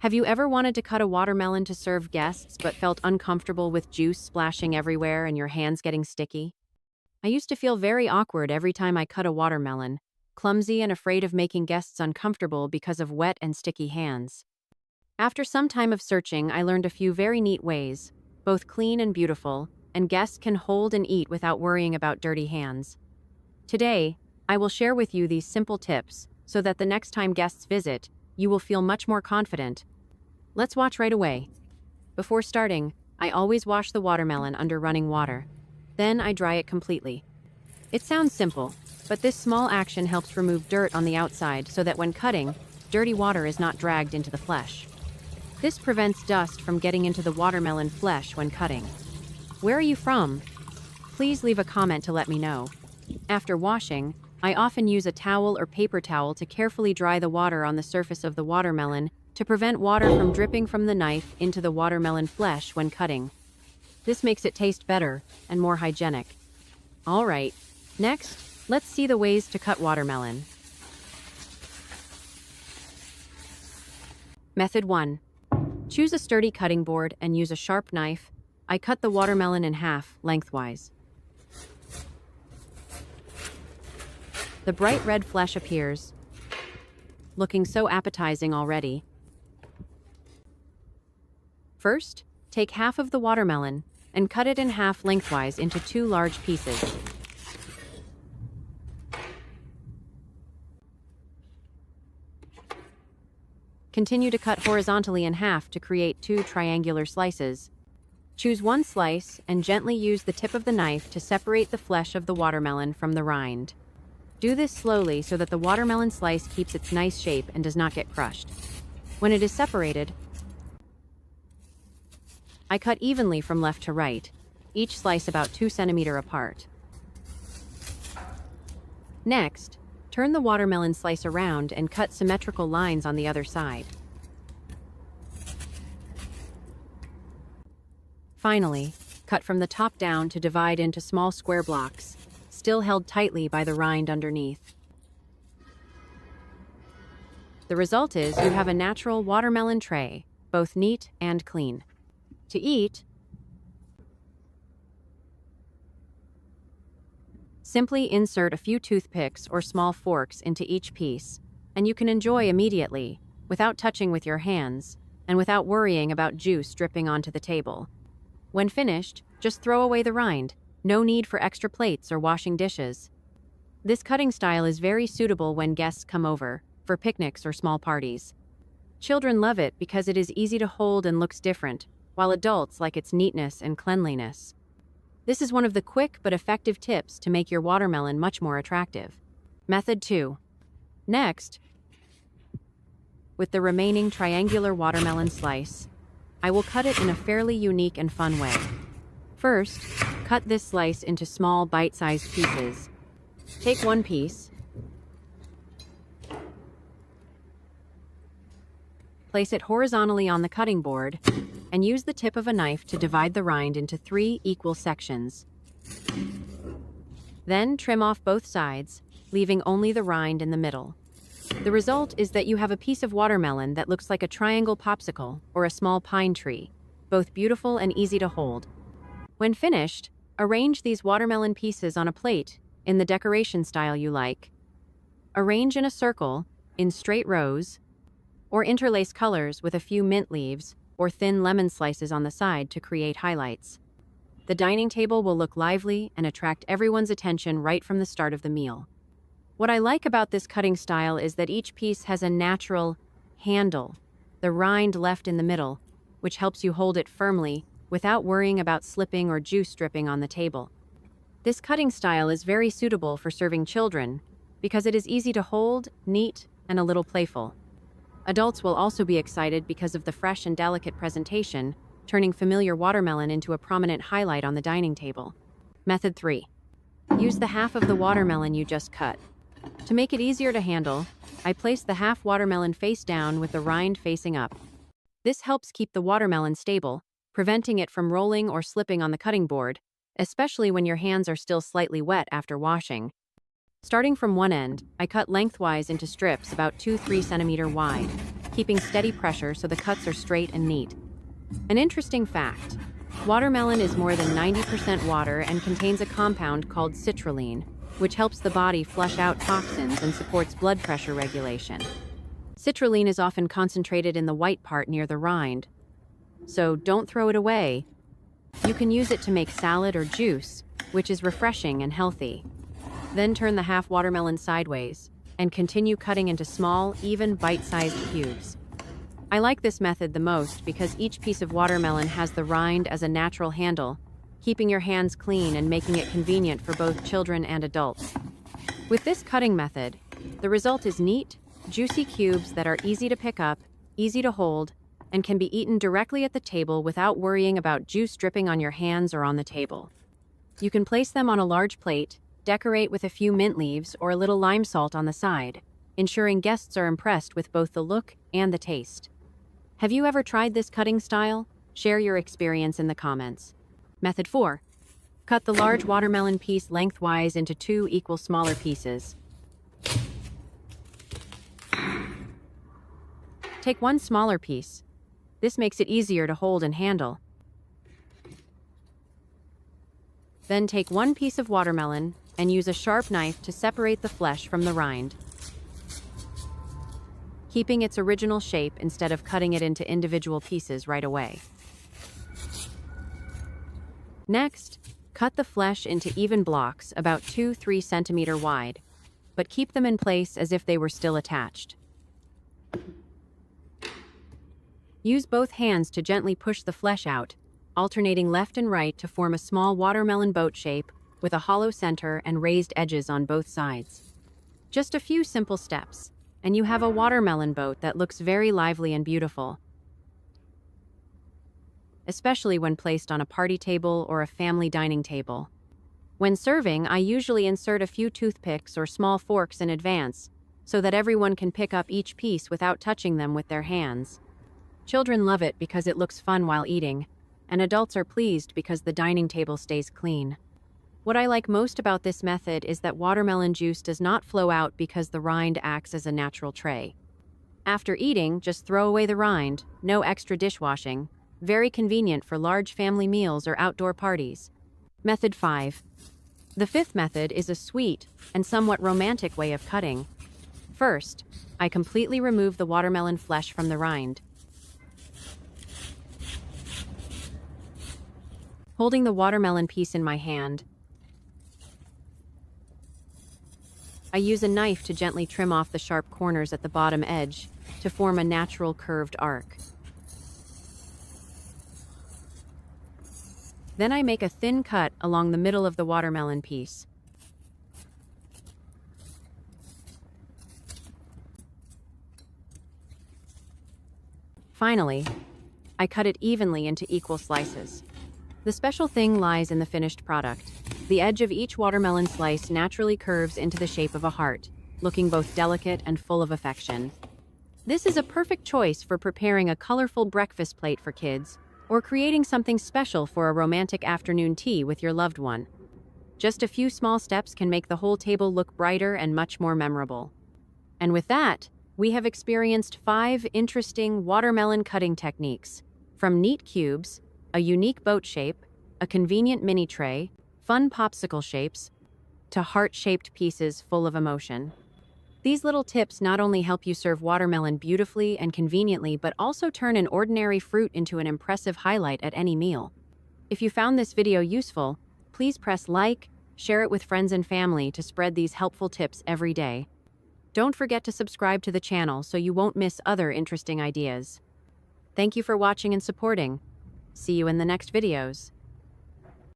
Have you ever wanted to cut a watermelon to serve guests but felt uncomfortable with juice splashing everywhere and your hands getting sticky? I used to feel very awkward every time I cut a watermelon, clumsy and afraid of making guests uncomfortable because of wet and sticky hands. After some time of searching, I learned a few very neat ways, both clean and beautiful, and guests can hold and eat without worrying about dirty hands. Today, I will share with you these simple tips so that the next time guests visit, you will feel much more confident. Let's watch right away. Before starting, I always wash the watermelon under running water. Then I dry it completely. It sounds simple, but this small action helps remove dirt on the outside so that when cutting, dirty water is not dragged into the flesh. This prevents dust from getting into the watermelon flesh when cutting. Where are you from? Please leave a comment to let me know. After washing, I often use a towel or paper towel to carefully dry the water on the surface of the watermelon to prevent water from dripping from the knife into the watermelon flesh when cutting. This makes it taste better and more hygienic. All right, next, let's see the ways to cut watermelon. Method 1. Choose a sturdy cutting board and use a sharp knife. I cut the watermelon in half, lengthwise. The bright red flesh appears, looking so appetizing already. First, take half of the watermelon and cut it in half lengthwise into 2 large pieces. Continue to cut horizontally in half to create 2 triangular slices. Choose one slice and gently use the tip of the knife to separate the flesh of the watermelon from the rind. Do this slowly so that the watermelon slice keeps its nice shape and does not get crushed. When it is separated, I cut evenly from left to right, each slice about 2 centimeters apart. Next, turn the watermelon slice around and cut symmetrical lines on the other side. Finally, cut from the top down to divide into small square blocks, still held tightly by the rind underneath. The result is you have a natural watermelon tray, both neat and clean. To eat, simply insert a few toothpicks or small forks into each piece, and you can enjoy immediately, without touching with your hands, and without worrying about juice dripping onto the table. When finished, just throw away the rind. No need for extra plates or washing dishes. This cutting style is very suitable when guests come over, for picnics or small parties. Children love it because it is easy to hold and looks different, while adults like its neatness and cleanliness. This is one of the quick but effective tips to make your watermelon much more attractive. Method 2. Next, with the remaining triangular watermelon slice, I will cut it in a fairly unique and fun way. First, cut this slice into small bite-sized pieces. Take one piece, place it horizontally on the cutting board, and use the tip of a knife to divide the rind into 3 equal sections. Then trim off both sides, leaving only the rind in the middle. The result is that you have a piece of watermelon that looks like a triangle popsicle or a small pine tree, both beautiful and easy to hold. When finished, arrange these watermelon pieces on a plate in the decoration style you like. Arrange in a circle, in straight rows, or interlace colors with a few mint leaves or thin lemon slices on the side to create highlights. The dining table will look lively and attract everyone's attention right from the start of the meal. What I like about this cutting style is that each piece has a natural handle, the rind left in the middle, which helps you hold it firmly without worrying about slipping or juice dripping on the table. This cutting style is very suitable for serving children because it is easy to hold, neat, and a little playful. Adults will also be excited because of the fresh and delicate presentation, turning familiar watermelon into a prominent highlight on the dining table. Method 3. Use the half of the watermelon you just cut. To make it easier to handle, I place the half watermelon face down with the rind facing up. This helps keep the watermelon stable, preventing it from rolling or slipping on the cutting board, especially when your hands are still slightly wet after washing. Starting from one end, I cut lengthwise into strips about 2-3 centimeters wide. keeping steady pressure so the cuts are straight and neat. An interesting fact: watermelon is more than 90% water and contains a compound called citrulline, which helps the body flush out toxins and supports blood pressure regulation. Citrulline is often concentrated in the white part near the rind, so don't throw it away. You can use it to make salad or juice, which is refreshing and healthy. Then turn the half watermelon sideways and continue cutting into small, even bite-sized cubes. I like this method the most because each piece of watermelon has the rind as a natural handle, keeping your hands clean and making it convenient for both children and adults. With this cutting method, the result is neat, juicy cubes that are easy to pick up, easy to hold, and can be eaten directly at the table without worrying about juice dripping on your hands or on the table. You can place them on a large plate, decorate with a few mint leaves or a little lime salt on the side, ensuring guests are impressed with both the look and the taste. Have you ever tried this cutting style? Share your experience in the comments. Method 4. Cut the large watermelon piece lengthwise into 2 equal smaller pieces. Take one smaller piece. This makes it easier to hold and handle. Then take one piece of watermelon and use a sharp knife to separate the flesh from the rind, keeping its original shape instead of cutting it into individual pieces right away. Next, cut the flesh into even blocks about 2-3 centimeter wide, but keep them in place as if they were still attached. Use both hands to gently push the flesh out, alternating left and right to form a small watermelon boat shape with a hollow center and raised edges on both sides. Just a few simple steps, and you have a watermelon boat that looks very lively and beautiful, especially when placed on a party table or a family dining table. When serving, I usually insert a few toothpicks or small forks in advance so that everyone can pick up each piece without touching them with their hands. Children love it because it looks fun while eating, and adults are pleased because the dining table stays clean. What I like most about this method is that watermelon juice does not flow out because the rind acts as a natural tray. After eating, just throw away the rind, no extra dishwashing. Very convenient for large family meals or outdoor parties. Method 5. The fifth method is a sweet and somewhat romantic way of cutting. First, I completely remove the watermelon flesh from the rind. Holding the watermelon piece in my hand, I use a knife to gently trim off the sharp corners at the bottom edge to form a natural curved arc. Then I make a thin cut along the middle of the watermelon piece. Finally, I cut it evenly into equal slices. The special thing lies in the finished product. The edge of each watermelon slice naturally curves into the shape of a heart, looking both delicate and full of affection. This is a perfect choice for preparing a colorful breakfast plate for kids, or creating something special for a romantic afternoon tea with your loved one. Just a few small steps can make the whole table look brighter and much more memorable. And with that, we have experienced 5 interesting watermelon cutting techniques, from neat cubes, a unique boat shape, a convenient mini tray, fun popsicle shapes, to heart-shaped pieces full of emotion. These little tips not only help you serve watermelon beautifully and conveniently, but also turn an ordinary fruit into an impressive highlight at any meal. If you found this video useful, please press like, share it with friends and family to spread these helpful tips every day. Don't forget to subscribe to the channel so you won't miss other interesting ideas. Thank you for watching and supporting. See you in the next videos.